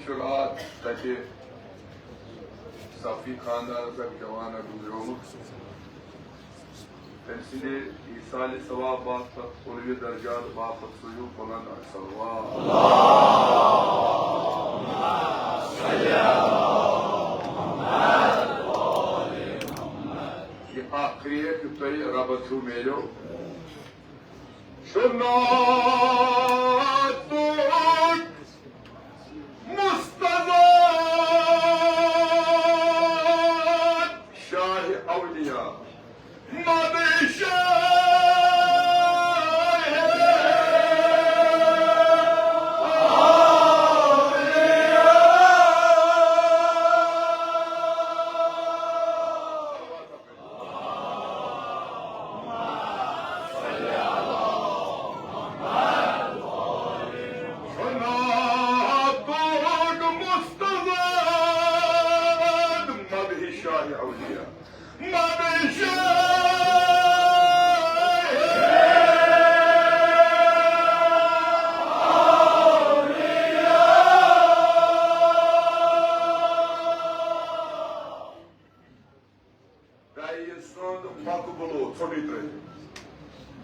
Şurat tati Safi Khan'da cevana गुजरोमुख temsili İsa'li sevap bağıtlat oluyu dercat bağıtlat suyu olan sallallahu ki akriye küpeyi rabatu melo şunatun Mustafa Şahi Avliya Madişah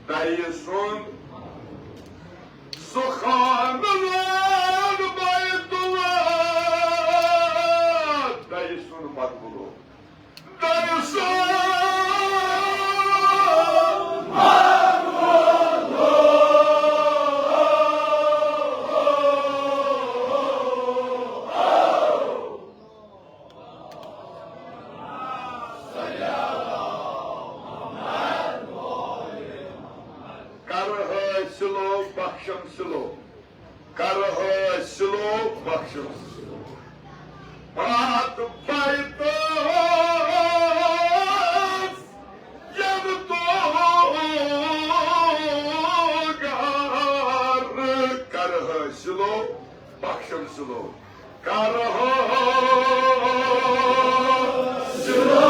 Dayısun Subhanallah Bayetullah Dayısun makbulu Dayısun Bakşam silo, karahı silo, bakşam silo. Bat baytaz, yanı doğar. Karahı silo, bakşam silo. Karahı silo.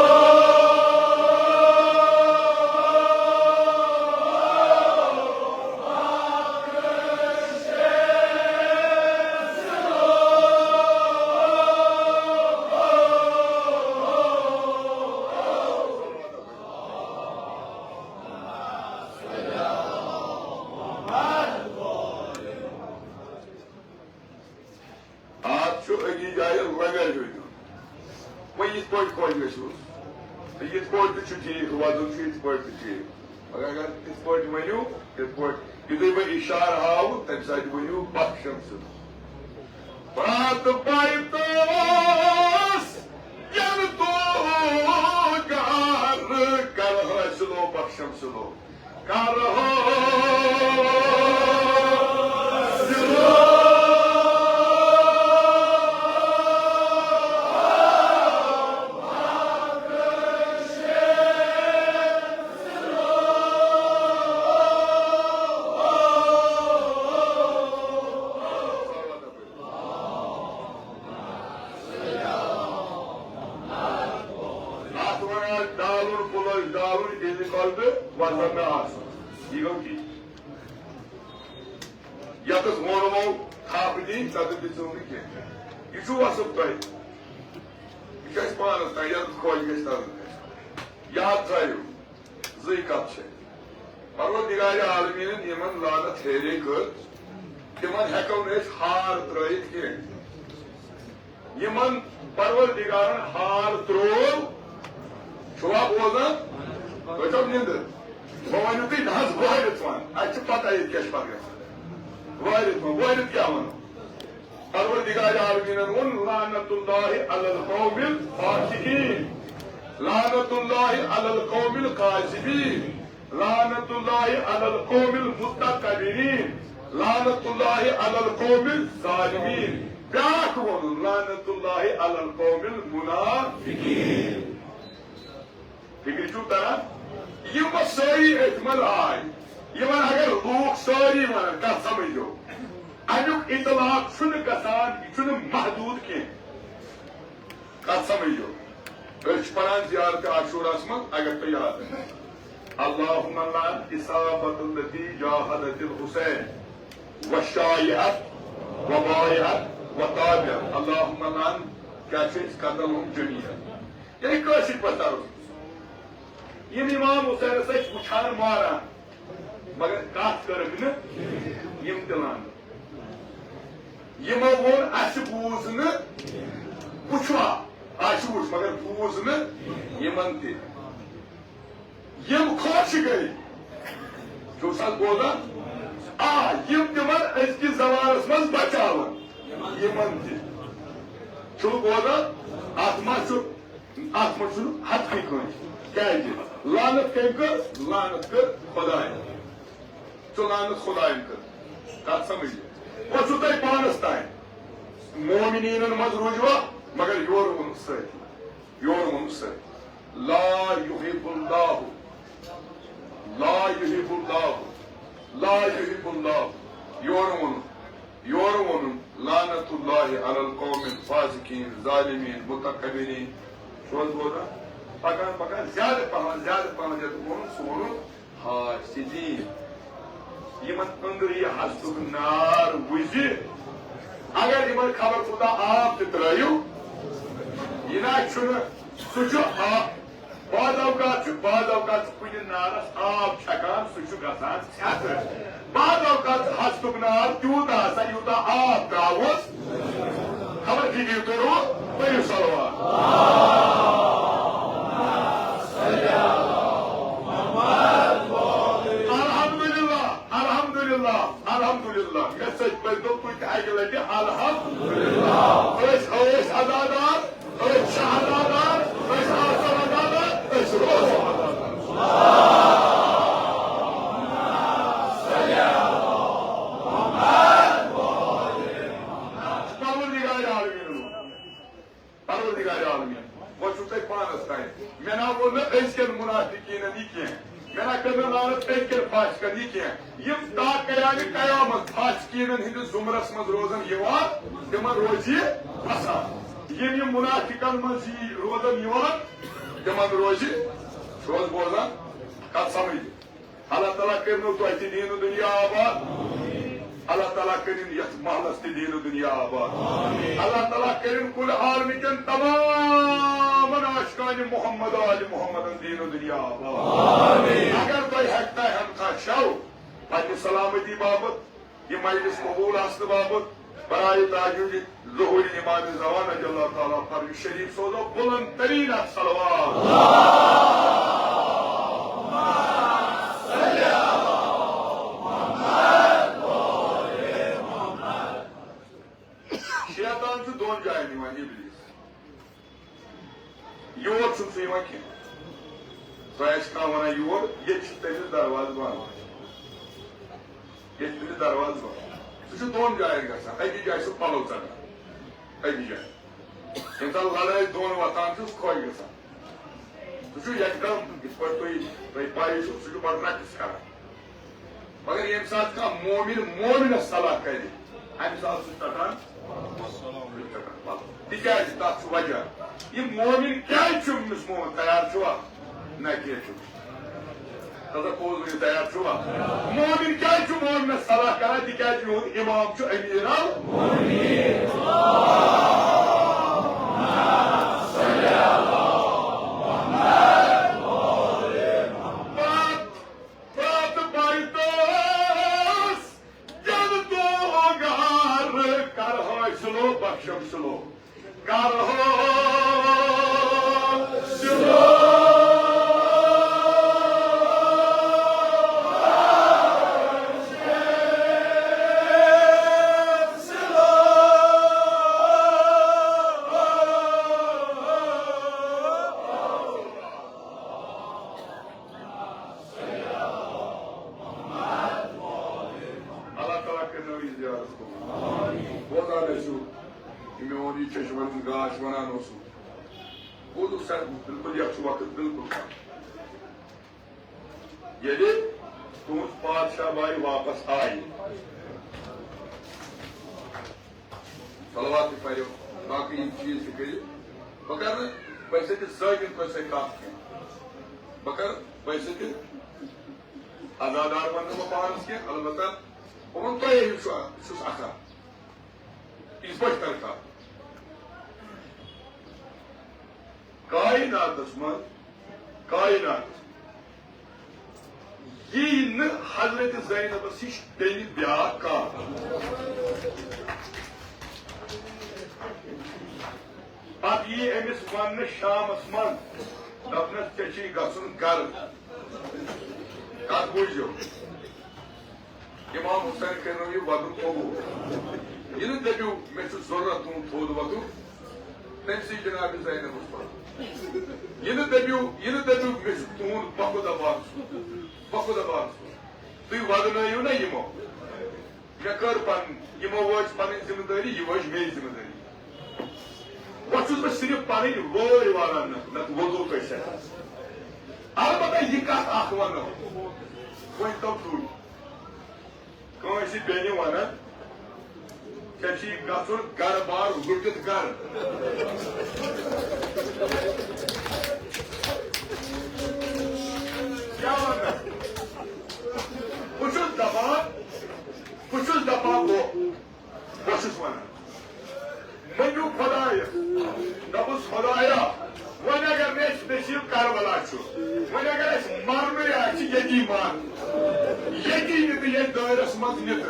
Bat baytaz, yanı doğar. Karahı silo, bakşam silo. Karahı silo. Vatanına alsın. Diyorum ki, yakız monomo kapı değil, tadı bizim ki. Yüzü vasıf dayı. यह पानस तान ये खोज गई याद थो जी कत परवरदिगार आलमीन यमन लानत हेरे कर तिमन हेको हार त्रित कह यमन परवरदिगार हार त्रोव छुआ बोजान तो निंदर वह वन तुम नज वारित वन अत पता ये क्या पता वारित क्या वन परवरदिगार आलमीन वोन लानतुल्लाहि अलल कौमिल फासिकीन लानतुल्लाहि अलल कौमिल काज़िबीन लानतुल्लाहि अलल कौमिल मुतकब्बिरीन लानतुल्लाहि अलल कौमिल ज़ालिमीन ब्याख वोन लानतुल्लाहि अलल कौमिल मुनाफिकीन फिक्र चु तरह यम सारी एतमल आय यमन अगर लोग सारी वन कत समझो अमुक इतलाक गसान महदूद कह कत समझो पान ज़ियारत आशूरास मज अगर तो याद है अल्लाहुम्मा लान इसाबतुल लती जाहदतिल हुसैन व शायअत व बायअत व ताबिअत अल्लाहुम्मा लान क्या चीज कदलहुम जमीअन ये कैसे पता यम इमाम हुसैन से उछान मारा मगर कत करक न यम दिलान यमो वोन अस बूज न पुछवा आशूस मगर बूज न यमन ते यम खोश गई जो साल बोला यम तिमन अजकिस जमानस मज बचावन यमन ते चु बोला आत्मा हथ क्या लानत कर लानत कर खुदाय चु लानत खुदाय कर कत समझिए वो चु तुम पानस तान मोमिनीन मज रूजवा मगर योर वोन सत ला युहिब्बुल्लाहु योर वोन लानतुल्लाहि अलल कौमिल फासिकीन ज़ालिमीन मुतकब्बिरीन सोच बोला पकान पकान ज्यादा पहन जब वोन सोन हासिदीन यमन अंदर ये हस्तुक नार बुझि अगर यमन खबर खुदा आप त्रयु यह सह बाद अवकात कुछ नारस आब छकान सह गसान बाद अवकात हस्तुक नार तूत यूता आब त्रोस खबर की तो पयु सलवात अल्हम्दुलिल्लाह ये सच बदो कुछ आगे लगे अल्हम्दुलिल्लाह अदादार शहदादार आसदादार परवरदिगार आलमीन वो तुम पानस तान मे ना वो अजकन मुनाफिकीन कह मे ना कर लानत अजकन फासिकन कह यम कयामत फासिकीन हंदिस जुमरस मज रोजन तिमन रोज फसाद यम मुनाफिकन मज रोजन तिमन रोज बोजान कत समझ अल्लाह ताला कर दीन दुनिया आबाद अल्लाह ताला कर महलस दीन दुनिया आबाद अल्लाह ताला कर कुल आलमिकन तमाम आशिकान मोहम्मद आल मोहम्मद दीन दुनिया आबाद अगर तुम हेकता हम शव पे सलामती बाबत यह मजलिस कबूल आसने बाबत बराए ताजुद ज़ुहूर इमाम ज़मान अल्लाह ताला पर शरीफ सोजो बुलंद तरीन सलवात शैतान दोन जायन इब्लिस योर सह कह तह वन योर ये तमिस दरवाज बंद ये तमिस दरवाज बंद सह दोन जायन ग अकि जाय सह पलव चढ़ान अकि जाय ये साल लड़ाई दोन वतान खोज ग सह एकदम इत पे पाई सह बड़ रक्स कर मगर ये सात मोमिन सलाह कर अमे साल सह टटान तिकाज तथ वजह यह मोमिन क्या मोमिन तैयार छुआ न पोज तैयार छुआ मोमिन क्या मोमिन सलाह कर तिकाज यहद इमाम अमीर ये चश्मन गाश वनान बोलो सर बिल्कुल यह वक्त बिल्कुल ये तुम बादशाह भाई वापस आई सलवात पो बाकी चीज कर बकर पैसे सगिन पैसे कत बकर पैसे आजादार वन पानस कह अलबत्ता वन तुस अखा इस पे कर कायनात कायनात ये हजरत ज़ैनबस हिश बेनि ब्या का अब ये अमिस वन शामस मन दपनस चे गन गर कत बुझो इमाम हुसैन कर वदन कबूल यह दपू मे जरूरत तुम थोद वदन तमसी जनाब ज़ैनबस पर यह दपू मे तुंद बखुद तुम वदनो ना यमो मे कर यमो वज पन जिम्मेदारी यह वज मे जिम्मेदारी वुस बह सिर्फ पन वोर वालान नत वजू कैसे अलबत्ता यह कत वनो वन तो तुल कंस बेनि वन गन गर बार लुटित गर क्या वन बहुत दपान बहुत वन मनु खुदाया दपुस खुदाया वन अगर नसीब करबला वन अगर मरन यती मान यती नीत ये दायरस मज नीत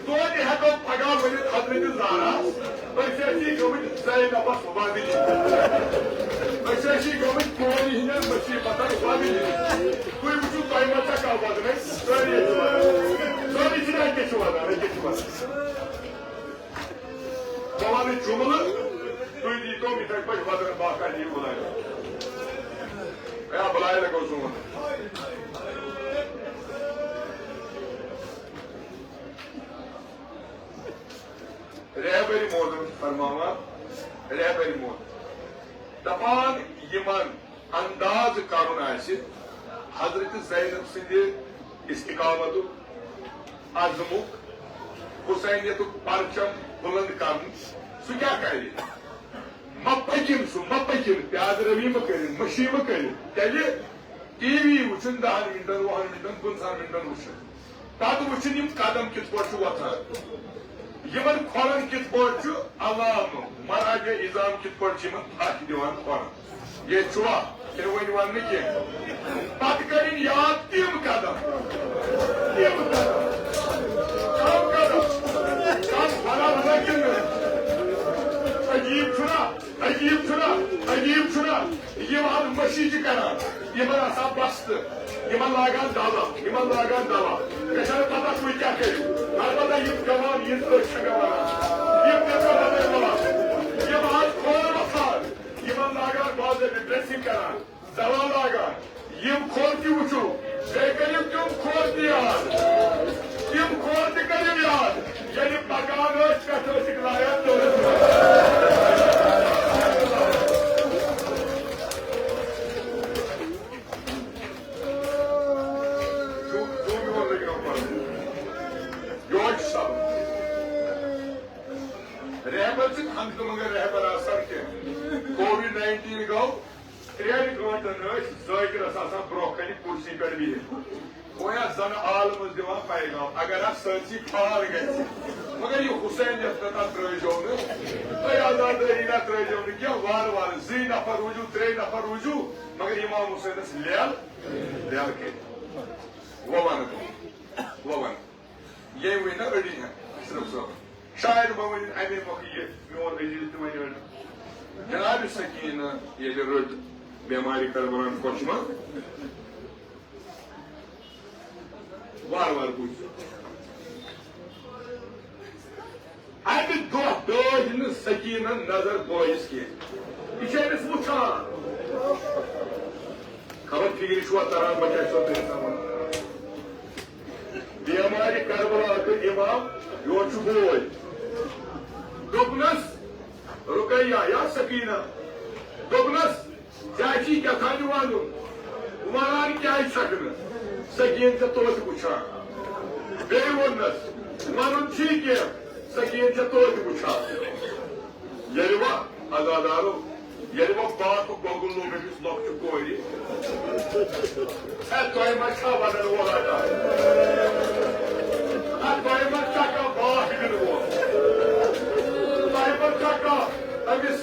तोद हेको पगह वन हजरत ज़ारा गमत ज़ैनबस बदल गमत कौन हिंद मुसीबत बदल तुम वो तुम मा कह बदल सोरी वन वन जुमल तुम दीतो इथे पे वदन बाका दी बुलाए बुलाए लगो जुमल रहबरी मोदम फरमावा रहबरी मोद दपान यमन अंदाज करुन हजरत ज़ैनब सिंध इस्तिकामत अजमुक हुसैनियत परचम बुलंद कर सह क्या कर मपकिम प्याज रवी कर मशी कर टीवी वुचन 10 मिनटन 20 मिनटन 15 मिनटन वुचन पत वुचन कदम कित पे वथान यमन खोलन कित पे अवाम महाराज इजाम कित पे थक दिवान खोलन ये छुआ वन वन कह पत कर याद तम कदम अजीब छुना यम मशी करान यमन आसान बस्त यमन लागान दवा कशान पता तुम क्या कर अलबत्ता यम गवान यम यम आज खोल वसान यमन लागान बाज ड्रेसिंग करान दवा लागान यम खोल वुचू करियो तुम खोल याद तम खोल करियो याद ये पकान कत लाया मगर रहबर आसान कह कोविड-19 गो 3 गंटन जाकिरस ब्रो कन कुर्सी पे बिहित गोया जन आलमस दिवान पैगाम अगर ससी फाल ग मगर यह हुसैन त्रो आजादारी ना त्रो क्या वार 2 नफर रूजू 3 नफर रूजू मगर इमाम हुसैनस लेल के वो वन ये वन अड़ी सिर्फ शायद बह वन अमे मौक मोन अजीज वन जनाब सकीना ये रट बेमारी करबलान कोचमा वार वार बुझ अमे दो सकीना नजर बोयस कह यह वुचान खबर फिक्र तरान बचा बेमारी करबला इमाम यो बोय दोपनस रुक रुकैया या सकीना दोपनस चाची क्या था वालू वनान क्या सकन सकीन से तोत वुचान बे वोनस वन क्या सकीन से तोत वुचान यह अजादारो यह बात गोगुल लोग लॉक कोरी तोह मा वन वोल तोह मा बात दिन वोल तोह मा अमिस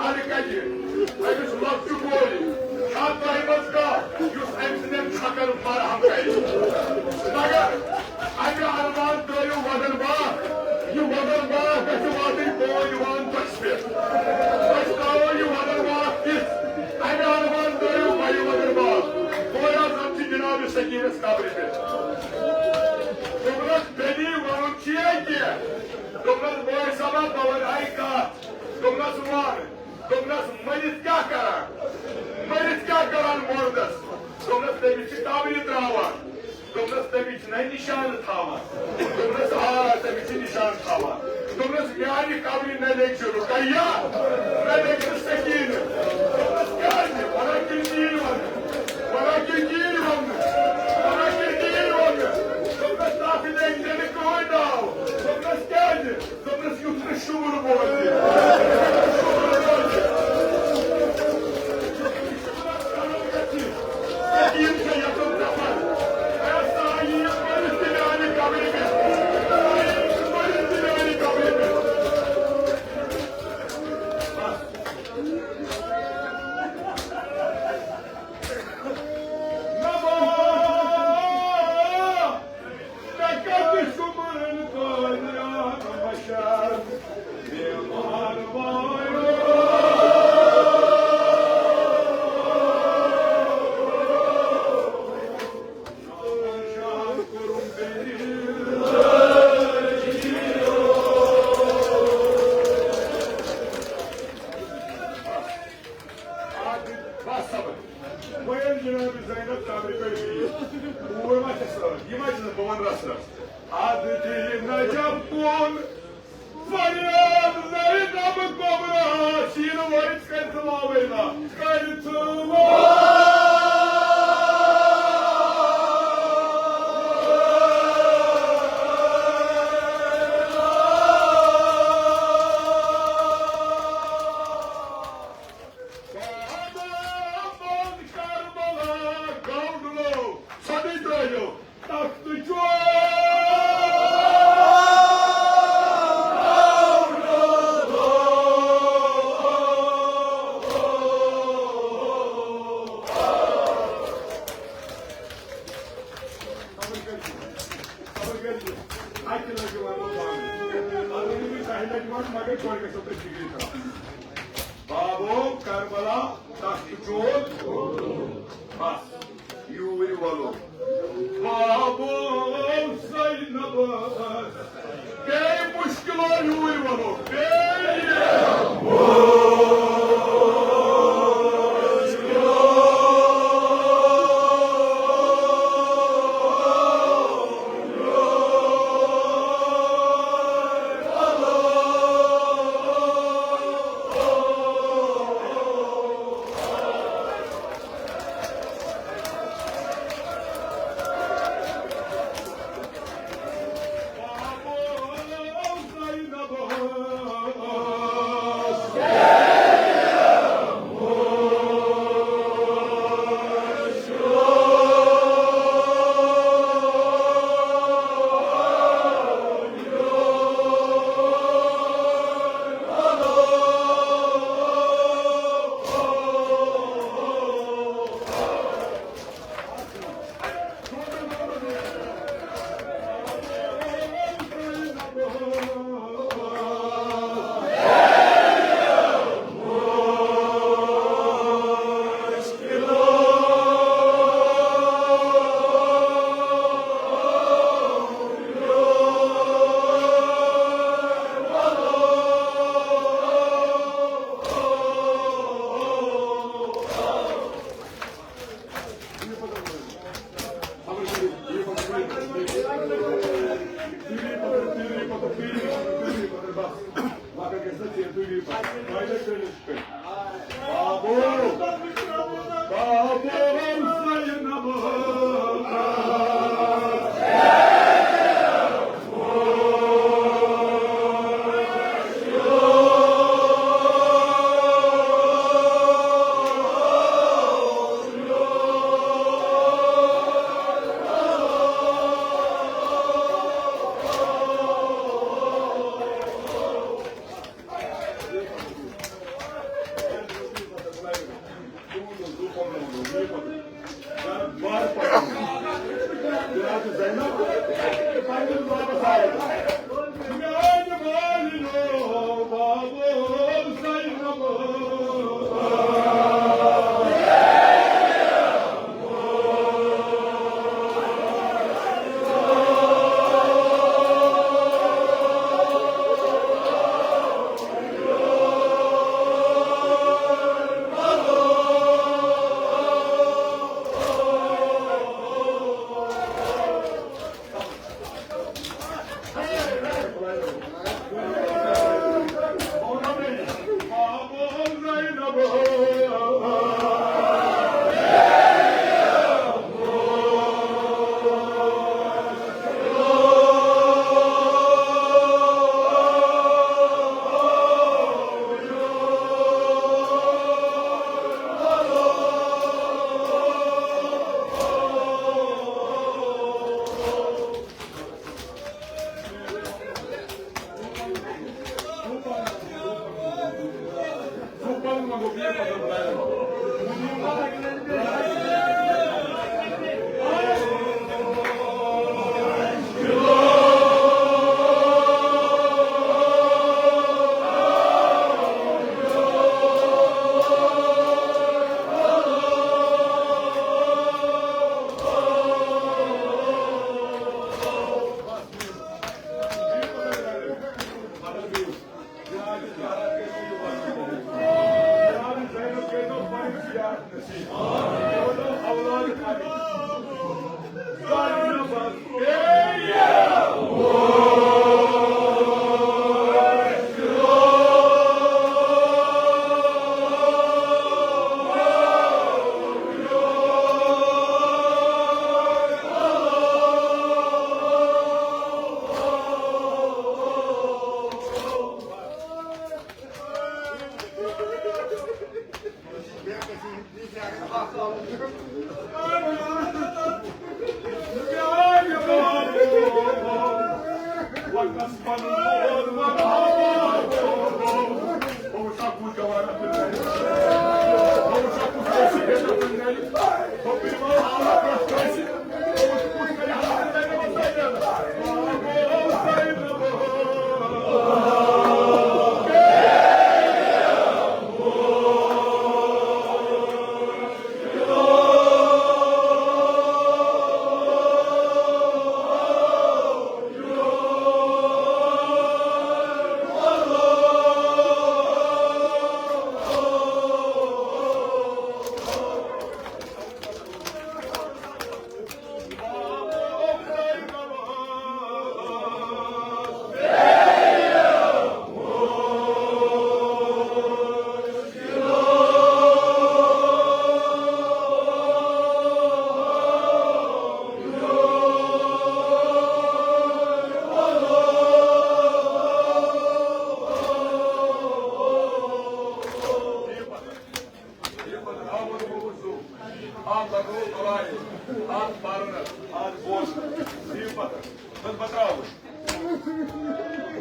अल कज अमिस लॉक कोरी तोह मा छकन फराहम कर मगर अमे अलमान त्रो वदन बात यह वदन बात गि वात बोज वन तस पे वदन बात किस अमे अलमान त्रो बह वदन बात बोया जन जनाब सकीनस कब्र पे दोपनस बेदी वन दोपनस बोय सबा बवन आई कत दोपनस वन दोपनस मरित क्या करान मोर्दस दोपनस तमिस कब्र त्रावान दोपनस तमिस न निशान थावान दोपनस तमिस निशान थावान दोपनस म्यानि कब्र न लेख रुकैया न लेख सकीन दोपनस क्या वना किन वन दोपनस तथ लेख कोई नाव दोपनस क्या दोपनस युथ शूर बोल बाबो करबला तख्त चोल बस यूर वलो बाबो ज़ैनब बे मुश्किलो यूर वलो बे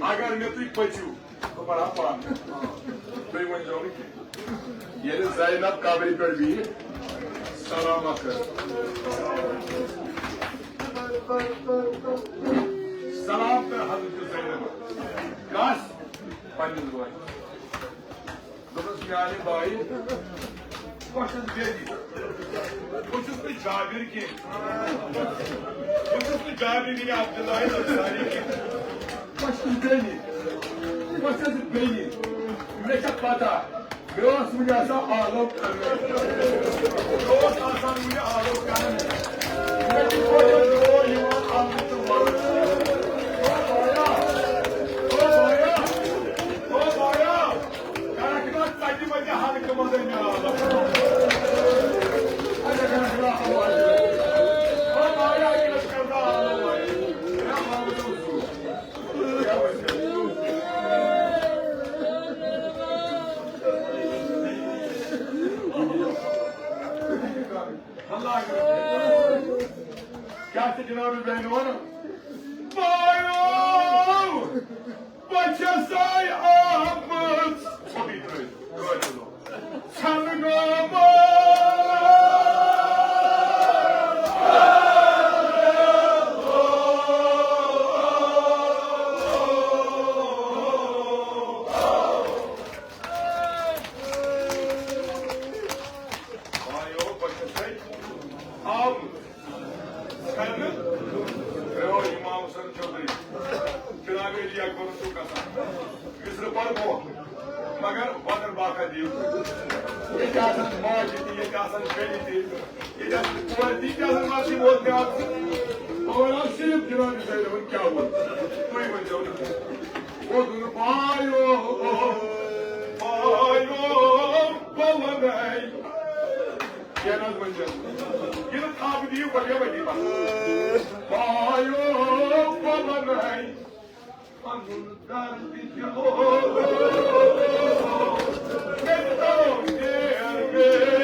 Agar mı tu paçu, kapara pan. Beyman jogi. Yeri Zeynep kabri per bir salam akar. Salam per Hazreti Zeynep. Kas panjul boy. Dost yani boy. Koşun dedi. Koşun bir Cabir ki. Koşun bir Cabir ki Abdullah Ansari ki. Koşun dedi. Koşun dedi. Mürekkep pata. Göğüs müyasa ağlık karnı. Göğüs asan müye ağlık karnı. Mürekkep koyun o yuvan ağlıktı var. O boya. Karakter saçı baca halkımızın ya. Hadi karakter havayı. O boya ilaç kavga havayı. Ya havayı olsun. Ya Allah Kâhte Cenab-ı Beynuan'ım. Bayram! Başasay Ahmet! Çok iyi duruyor. Böyle oldu. Sanıgama! Am. Sen o İmam Hüseyin Çodri. Cenab-ı Eliya konusu kasa. Yusuf par bu. Magar badar baka diyor. Ye kasan maçti, ye kasan peliti. Ye kasan kuvveti kasan maçı bolte yaptı. Ama sırf Cenab-ı Eli'nin kâ bu. Duymayınca onu. Odunu bayo. Bayo. Balanay. Genel bence. Yine tabi diyor bakıyor bak. Bayo balanay. Anbunu derdi diyor. Metal gelme.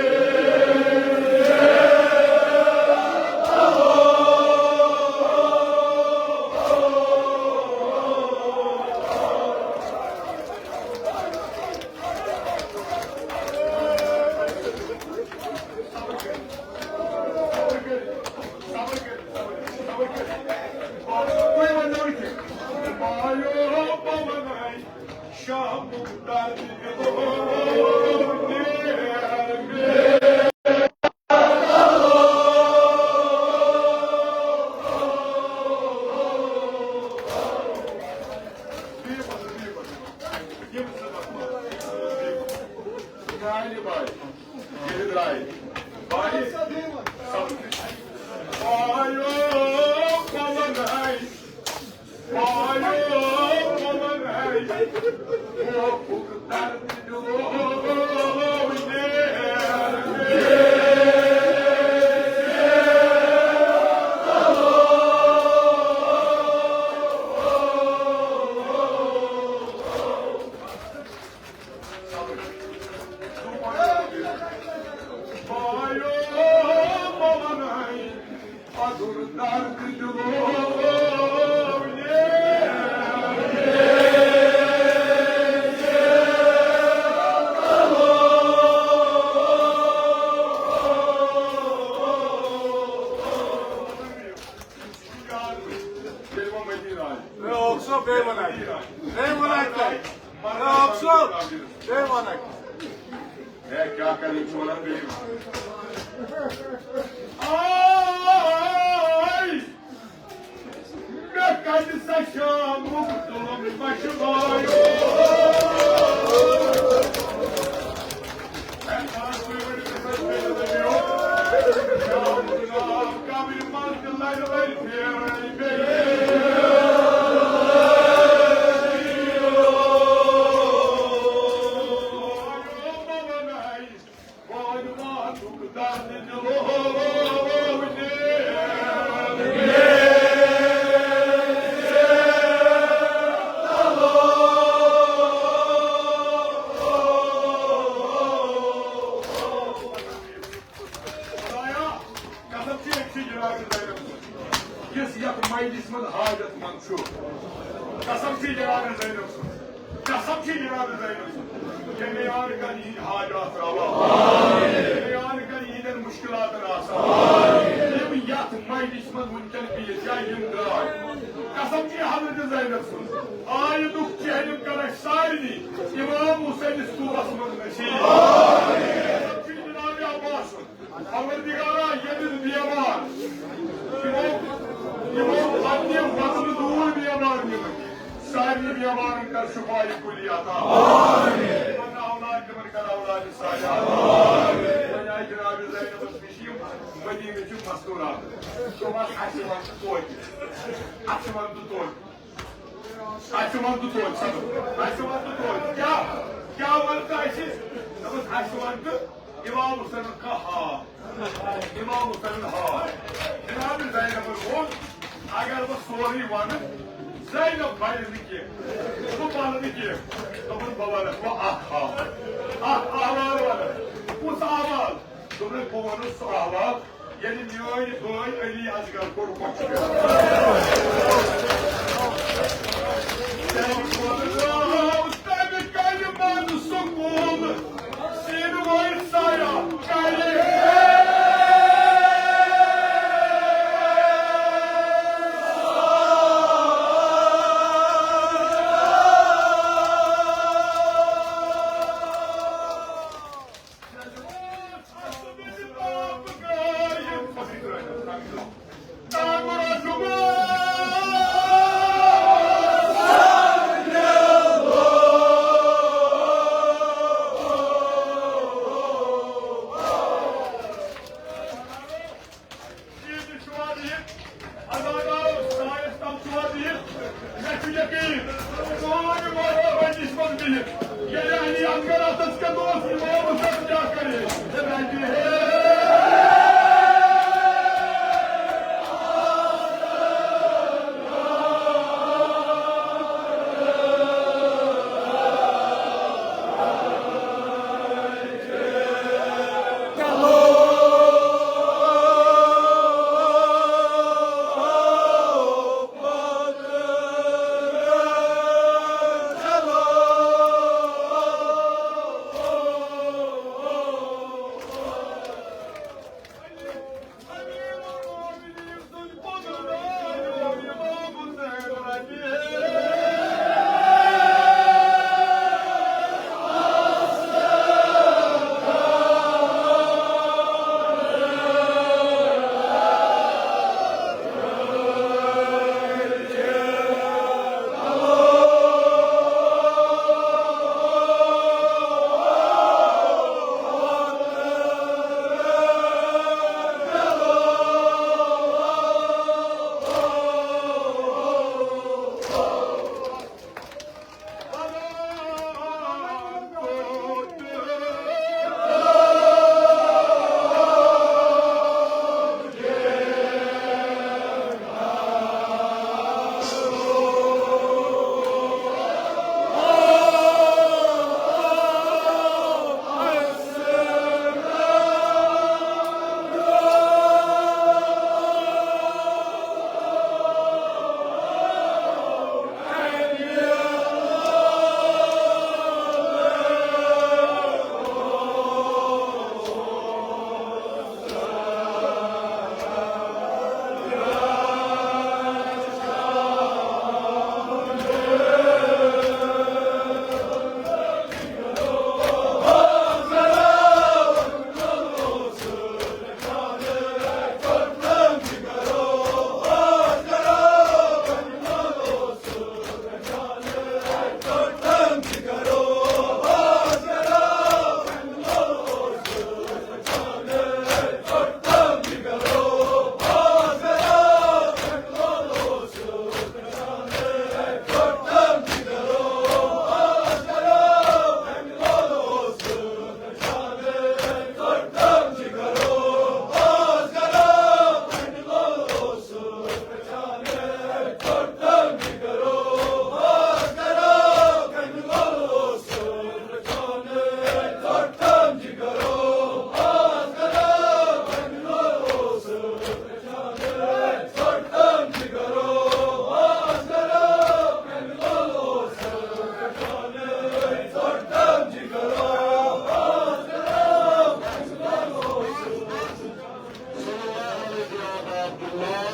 Abdullah